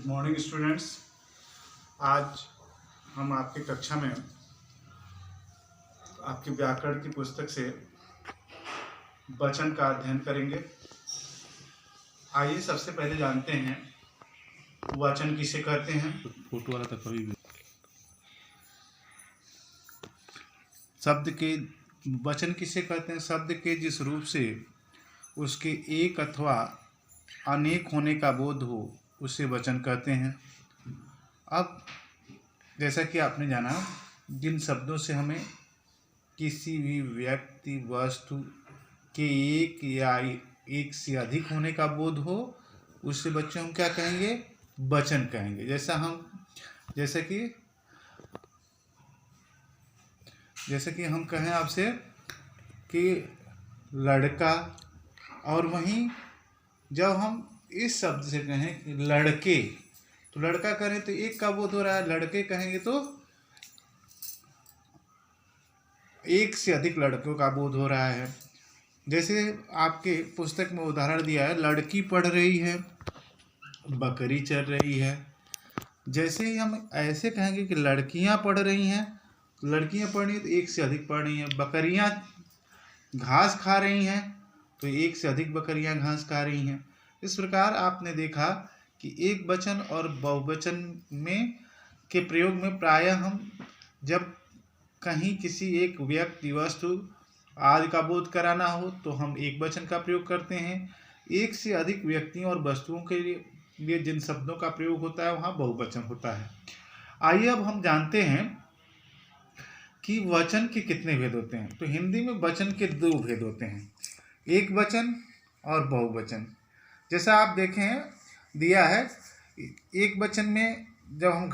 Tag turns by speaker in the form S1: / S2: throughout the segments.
S1: Good morning students. आज हम आपकी कक्षा में आपकी व्याकरण की पुस्तक से वचन का अध्ययन करेंगे। आइए सबसे पहले जानते हैं वचन किसे कहते हैं।
S2: फोटो वाला तक कभी भी
S1: शब्द के वचन किसे कहते हैं? शब्द के जिस रूप से उसके एक अथवा अनेक होने का बोध हो उसे वचन कहते हैं। अब जैसा कि आपने जाना, जिन शब्दों से हमें किसी भी व्यक्ति वस्तु के एक या एक से अधिक होने का बोध हो उससे बच्चों हम क्या कहेंगे? वचन कहेंगे। जैसे कि हम कहें आपसे कि लड़का, और वहीं जब हम इस शब्द से कहें कि लड़के, तो लड़का करें तो एक का बोध हो रहा है, लड़के कहेंगे तो एक से अधिक लड़कों का बोध हो रहा है। जैसे आपके पुस्तक में उदाहरण दिया है, लड़की पढ़ रही है, बकरी चर रही है। जैसे ही हम ऐसे कहेंगे कि लड़कियां पढ़ रही हैं, लड़कियां पढ़ रही हैं तो एक से अधिक पढ़ रही हैं। बकरियां घास खा रही हैं तो एक से अधिक बकरियां घास खा रही हैं। इस प्रकार आपने देखा कि एक वचन और बहुवचन में के प्रयोग में प्रायः हम जब कहीं किसी एक व्यक्ति वस्तु आदि का बोध कराना हो तो हम एक वचन का प्रयोग करते हैं। एक से अधिक व्यक्तियों और वस्तुओं के लिए जिन शब्दों का प्रयोग होता है वहाँ बहुवचन होता है। आइए अब हम जानते हैं कि वचन के कितने भेद होते हैं। तो हिंदी में वचन के दो भेद होते हैं, एक वचन और बहुवचन। जैसा आप देखें दिया है, एक वचन में जब हम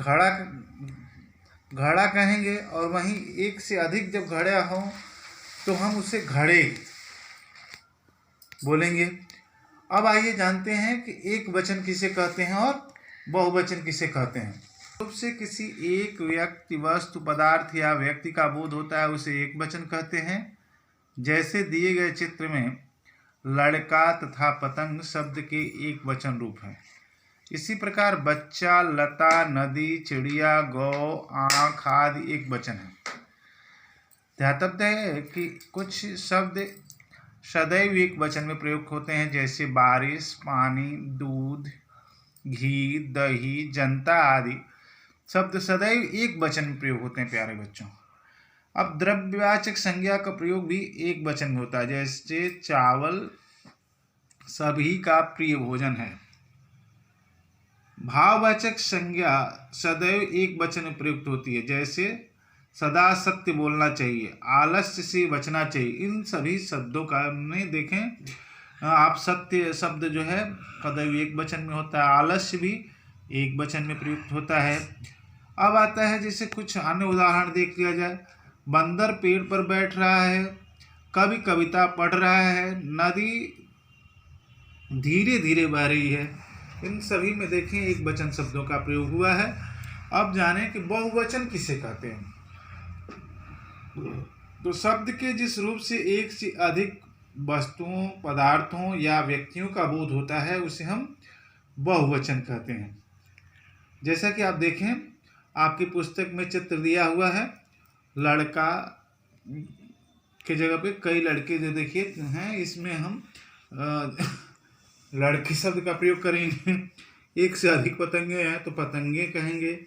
S1: घड़ा कहेंगे और वहीं एक से अधिक जब घड़ा हो तो हम उसे घड़े बोलेंगे। अब आइए जानते हैं कि एक वचन किसे कहते हैं और बहुवचन किसे कहते हैं। रूप से किसी एक व्यक्ति वस्तु पदार्थ या व्यक्ति का बोध होता है उसे एक वचन कहते हैं। जैसे दिए गए चित्र में लड़का तथा पतंग शब्द के एक वचन रूप हैं। इसी प्रकार बच्चा, लता, नदी, चिड़िया, गौ, आँख आदि एक वचन है। ध्यातव्य है कि कुछ शब्द सदैव एक वचन में प्रयोग होते हैं, जैसे बारिश, पानी, दूध, घी, दही, जनता आदि शब्द सदैव एक वचन में प्रयोग होते हैं प्यारे बच्चों। अब द्रव्यवाचक संज्ञा का प्रयोग भी एक वचन में होता है, जैसे चावल सभी का प्रिय भोजन है। भाववाचक संज्ञा सदैव एक वचन में प्रयुक्त होती है, जैसे सदा सत्य बोलना चाहिए, आलस्य से बचना चाहिए। इन सभी शब्दों का में देखें आप, सत्य शब्द जो है सदैव एक वचन में होता है, आलस्य भी एक वचन में प्रयुक्त होता है। अब आता है जैसे कुछ अन्य उदाहरण देख लिया जाए। बंदर पेड़ पर बैठ रहा है, कवि कविता पढ़ रहा है, नदी धीरे धीरे बह रही है। इन सभी में देखें एक वचन शब्दों का प्रयोग हुआ है। अब जाने कि बहुवचन किसे कहते हैं। तो शब्द के जिस रूप से एक से अधिक वस्तुओं, पदार्थों या व्यक्तियों का बोध होता है उसे हम बहुवचन कहते हैं। जैसा कि आप देखें आपकी पुस्तक में चित्र दिया हुआ है, लड़का के जगह पे कई लड़के जो देखिए हैं, इसमें हम लड़के शब्द का प्रयोग करेंगे। एक से अधिक पतंगे हैं तो पतंगे कहेंगे।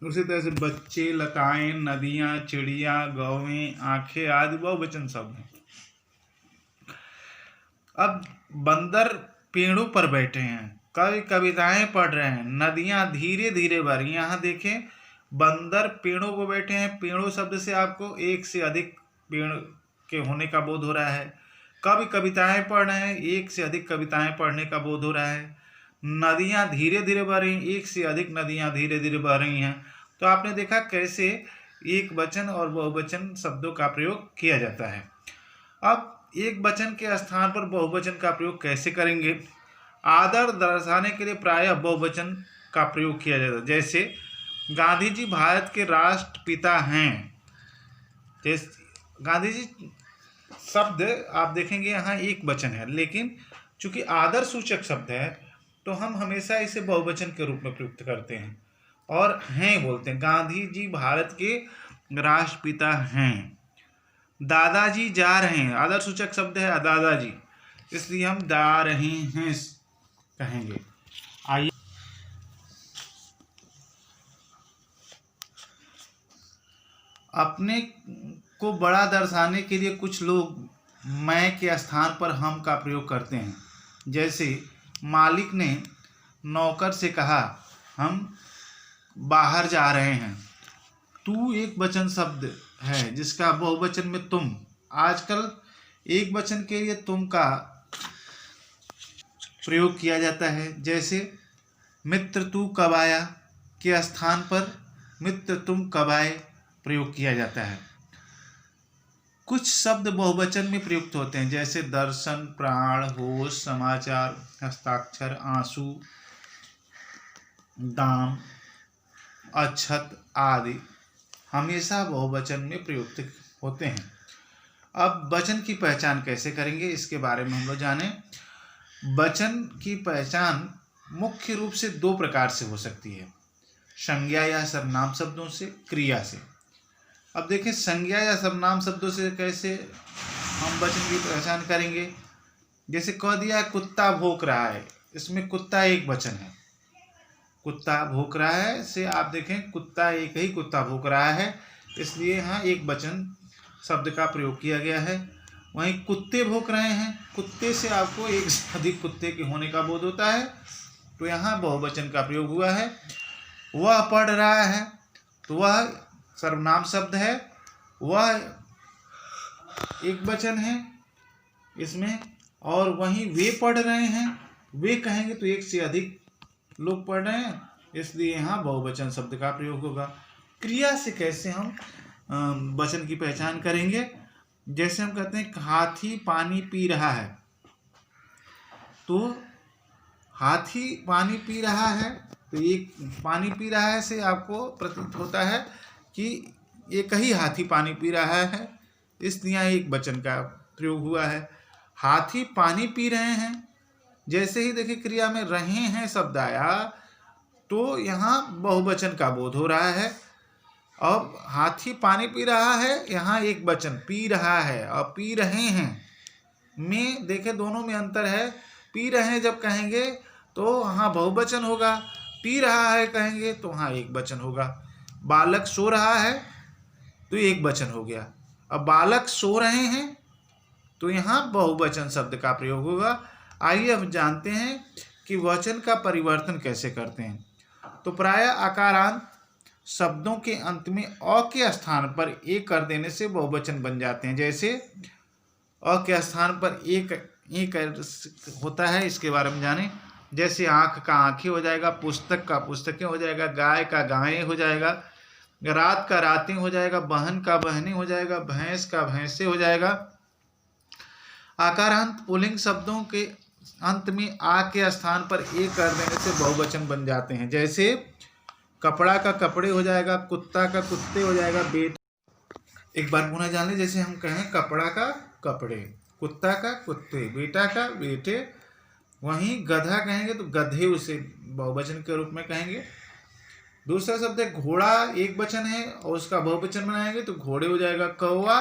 S1: उसी तरह से बच्चे, लताएं, नदियां, चिड़िया, गौएं, आंखें आदि बहुवचन शब्द हैं। अब बंदर पेड़ों पर बैठे हैं, कवि कविताएं पढ़ रहे हैं, नदियां धीरे धीरे बह रही हैं। यहाँ देखें बंदर पेड़ों पर बैठे हैं, पेड़ों शब्द से आपको एक से अधिक पेड़ के होने का बोध हो रहा है। कवि कविताएं पढ़ रहे हैं, एक से अधिक कविताएं पढ़ने का बोध हो रहा है। नदियां धीरे धीरे बह रही हैं, एक से अधिक नदियां धीरे धीरे बह रही हैं। तो आपने देखा कैसे एक वचन और बहुवचन शब्दों का प्रयोग किया जाता है। अब एक वचन के स्थान पर बहुवचन का प्रयोग कैसे करेंगे? आदर दर्शाने के लिए प्रायः बहुवचन का प्रयोग किया जाता है। जैसे गांधी जी भारत के राष्ट्रपिता हैं। जैसे गांधी जी शब्द आप देखेंगे यहाँ एक वचन है, लेकिन चूंकि आदर सूचक शब्द है तो हम हमेशा इसे बहुवचन के रूप में प्रयुक्त करते हैं और हैं बोलते हैं। गांधी जी भारत के राष्ट्रपिता हैं। दादाजी जा रहे हैं, आदर्शसूचक शब्द है दादाजी, इसलिए हम जा रहे हैं कहेंगे। आइए अपने को बड़ा दर्शाने के लिए कुछ लोग मैं के स्थान पर हम का प्रयोग करते हैं। जैसे मालिक ने नौकर से कहा हम बाहर जा रहे हैं। तू एक वचन शब्द है जिसका बहुवचन में तुम, आजकल एक वचन के लिए तुम का प्रयोग किया जाता है। जैसे मित्र तू कब आया के स्थान पर मित्र तुम कब आए प्रयोग किया जाता है। कुछ शब्द बहुवचन में प्रयुक्त होते हैं, जैसे दर्शन, प्राण, होश, समाचार, हस्ताक्षर, आंसू, दाम, अक्षत आदि हमेशा बहुवचन में प्रयुक्त होते हैं। अब वचन की पहचान कैसे करेंगे इसके बारे में हम लोग जानें। वचन की पहचान मुख्य रूप से दो प्रकार से हो सकती है, संज्ञा या सर्वनाम शब्दों से, क्रिया से। अब देखें संज्ञा या सर्वनाम शब्दों से कैसे हम वचन की पहचान करेंगे। जैसे कह दिया कुत्ता भौंक रहा है, इसमें कुत्ता एक वचन है। कुत्ता भौंक रहा है से आप देखें कुत्ता एक ही कुत्ता भौंक रहा है, इसलिए यहाँ एक वचन शब्द का प्रयोग किया गया है। वहीं कुत्ते भौंक रहे हैं, कुत्ते से आपको एक से अधिक कुत्ते के होने का बोध होता है, तो यहाँ बहुवचन का प्रयोग हुआ है। वह पढ़ रहा है, तो वह सर्वनाम शब्द है, वह एक वचन है इसमें। और वहीं वे पढ़ रहे हैं, वे कहेंगे तो एक से अधिक लोग पढ़ रहे हैं, इसलिए यहाँ बहुवचन शब्द का प्रयोग होगा। क्रिया से कैसे हम वचन की पहचान करेंगे। जैसे हम कहते हैं हाथी पानी पी रहा है, तो हाथी पानी पी रहा है, तो एक पानी पी रहा है से आपको प्रतीत होता है कि एक ही हाथी पानी पी रहा है, इसलिए एक वचन का प्रयोग हुआ है। हाथी पानी पी रहे हैं, जैसे ही देखिए क्रिया में रहे हैं शब्द आया, तो यहाँ बहुवचन का बोध हो रहा है। अब हाथी पानी पी रहा है, यहाँ एक वचन पी रहा है, और पी रहे हैं में देखे दोनों में अंतर है। पी रहे हैं जब कहेंगे तो वहाँ बहुवचन होगा, पी रहा है कहेंगे तो वहाँ एक वचन होगा। बालक सो रहा है तो एक वचन हो गया। अब बालक सो रहे हैं तो यहाँ बहुवचन शब्द का प्रयोग होगा। आइए अब जानते हैं कि वचन का परिवर्तन कैसे करते हैं। तो प्रायः आकारांत शब्दों के अंत में अ के स्थान पर ए कर देने से बहुवचन बन जाते हैं। जैसे अ के स्थान पर एक होता है, इसके बारे में जानें। जैसे आँख का आँखें हो जाएगा, पुस्तक का पुस्तकें हो जाएगा, गाय का गायें हो जाएगा, रात का रातें हो जाएगा, बहन का बहनें हो जाएगा, भैंस का भैंसे हो जाएगा। आकारांत पुल्लिंग शब्दों के अंत में आ के स्थान पर ए कर देने से बहुवचन बन जाते हैं। जैसे कपड़ा का कपड़े हो जाएगा, कुत्ता का कुत्ते हो जाएगा, बेटा। एक बार पुनः जान लें, जैसे हम कहें कपड़ा का कपड़े, कुत्ता का कुत्ते, बेटा का बेटे। वहीं गधा कहेंगे तो गधे उसे बहुवचन के रूप में कहेंगे। दूसरा शब्द है घोड़ा, एक वचन है और उसका बहुवचन बनाएंगे तो घोड़े हो जाएगा। कौवा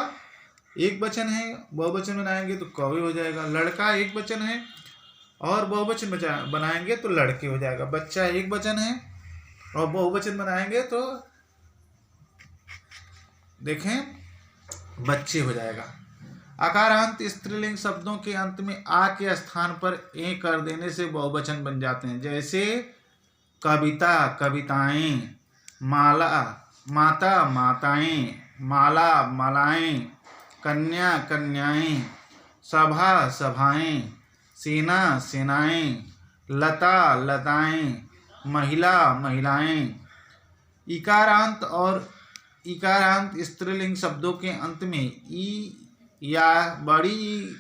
S1: एक वचन है, बहुवचन बनाएंगे तो कौवे हो जाएगा। लड़का एक वचन है और बहुवचन बनाएंगे तो लड़के हो जाएगा। बच्चा एक वचन है और बहुवचन बनाएंगे तो देखें बच्चे हो जाएगा। आकारांत स्त्रीलिंग शब्दों के अंत में आ के स्थान पर ए कर देने से बहुवचन बन जाते हैं। जैसे कविता कविताएं, माला माता माताएं, माला मालाएं, कन्या कन्याएं, सभा सभाएं, सेना सेनाएं, लता लताएं, महिला महिलाएं। इकारांत और इकारांत स्त्रीलिंग शब्दों के अंत में ई या बड़ी ई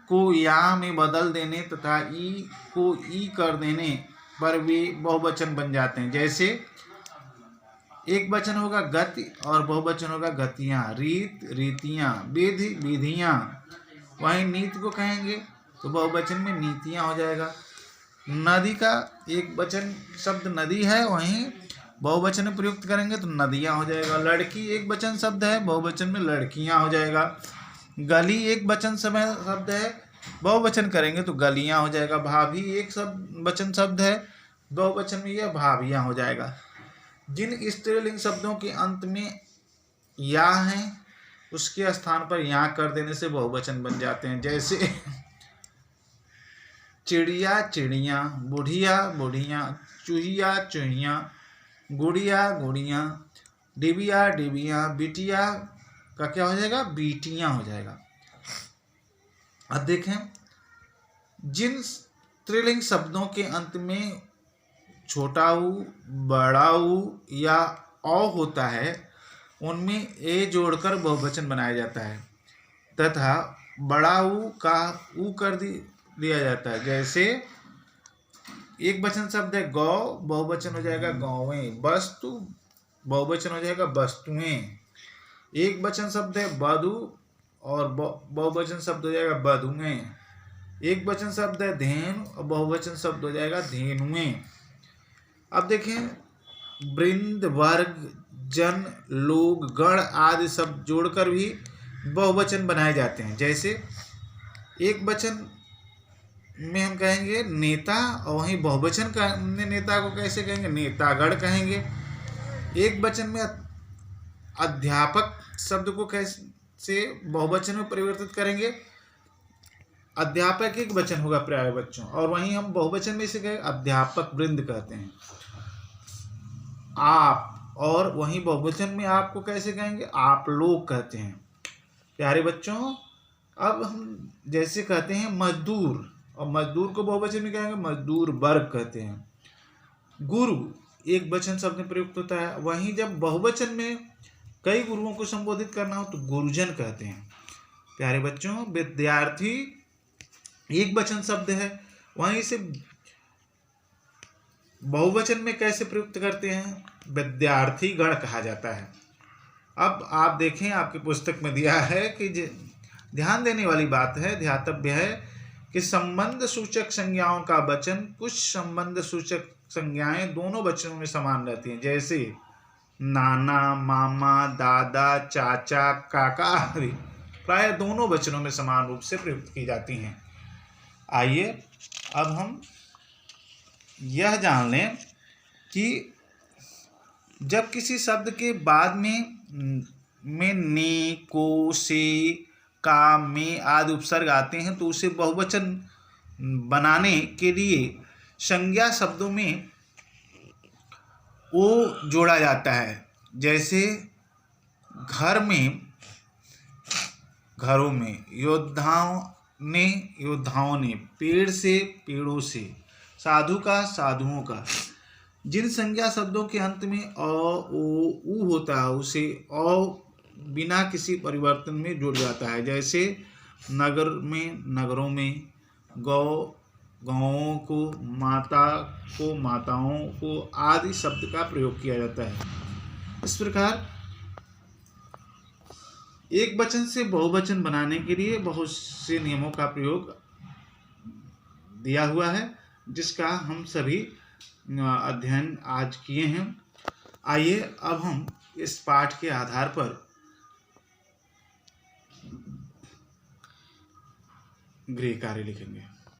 S1: को या में बदल देने तथा ई को ई कर देने पर वे बहुवचन बन जाते हैं। जैसे एक वचन होगा गति और बहुवचन होगा गतियाँ, रीत रीतियाँ, विधि विधियाँ। वहीं नीति को कहेंगे तो बहुवचन में नीतियाँ हो जाएगा। नदी का एक वचन शब्द नदी है, वहीं बहुवचन में प्रयुक्त करेंगे तो नदियाँ हो जाएगा। लड़की एक वचन शब्द है, बहुवचन में लड़कियाँ हो जाएगा। गली एक वचन शब्द है, बहुवचन करेंगे तो गलियाँ हो जाएगा। भाभी एक वचन शब्द है, बहुवचन में यह भाभियाँ हो जाएगा। जिन स्त्रीलिंग शब्दों के अंत में या है उसके स्थान पर या कर देने से बहुवचन बन जाते हैं। जैसे चिड़िया चिड़िया, बुढ़िया बुढ़िया, चूहिया चूहिया, गुड़िया गुड़िया, डिबिया डिबिया, बिटिया का क्या हो जाएगा, बीटियां हो जाएगा। अब देखें, जिन स्त्रीलिंग शब्दों के अंत में छोटा ऊ, बड़ा ऊ या औ होता है उनमें ए जोड़कर बहुवचन बनाया जाता है तथा बड़ा ऊ का ऊ कर दिया जाता है। जैसे एक वचन शब्द है गौ, बहुवचन हो जाएगा गौवें। वस्तु बहुवचन हो जाएगा वस्तुएं। एक वचन शब्द है वधु और बहुवचन शब्द हो जाएगा वधुएं। एक वचन शब्द है धेनु और बहुवचन शब्द हो जाएगा धेनुएं। अब देखें, वृंद, वर्ग, जन, लोग, गण आदि शब्द जोड़कर भी बहुवचन बनाए जाते हैं। जैसे एक वचन में हम कहेंगे नेता और वहीं बहुवचन का नेता को कैसे कहेंगे, नेतागण कहेंगे। एक वचन में अध्यापक शब्द को कैसे बहुवचन में परिवर्तित करेंगे, अध्यापक एक वचन होगा प्राय बच्चों, और वहीं हम बहुवचन में इसे कहेंगे अध्यापक वृंद कहते हैं। आप, और वहीं बहुवचन में आपको कैसे कहेंगे, आप लोग कहते हैं प्यारे बच्चों। अब हम जैसे कहते हैं मजदूर, और मजदूर को बहुवचन में कहेंगे मजदूर वर्ग कहते हैं। गुरु एक वचन शब्द में प्रयुक्त होता है, वहीं जब बहुवचन में कई गुरुओं को संबोधित करना हो तो गुरुजन कहते हैं। प्यारे बच्चों, विद्यार्थी एक वचन शब्द है, वहीं से बहुवचन में कैसे प्रयुक्त करते हैं, विद्यार्थी गण कहा जाता है। अब आप देखें, आपकी पुस्तक में दिया है कि ध्यान देने वाली बात है, ध्यातव्य है कि संबंध सूचक संज्ञाओं का वचन कुछ संबंध सूचक संज्ञाएं दोनों वचनों में समान रहती हैं। जैसे नाना, मामा, दादा, चाचा, काका आदि प्राय दोनों वचनों में समान रूप से प्रयुक्त की जाती हैं। आइए अब हम यह जान लें कि जब किसी शब्द के बाद में ने, को, से, का, में आदि उपसर्ग आते हैं तो उसे बहुवचन बनाने के लिए संज्ञा शब्दों में ओ जोड़ा जाता है। जैसे घर में, घरों में, योद्धाओं ने, पेड़ से, पेड़ों से, साधु का, साधुओं का। जिन संज्ञा शब्दों के अंत में अ, ओ, उ होता है उसे अ बिना किसी परिवर्तन में जुड़ जाता है। जैसे नगर में, नगरों में, गौ, गाँवों को, माता को, माताओं को आदि शब्द का प्रयोग किया जाता है। इस प्रकार एक वचन से बहुवचन बनाने के लिए बहुत से नियमों का प्रयोग दिया हुआ है, जिसका हम सभी अध्ययन आज किए हैं। आइए अब हम इस पाठ के आधार पर गृह कार्य लिखेंगे।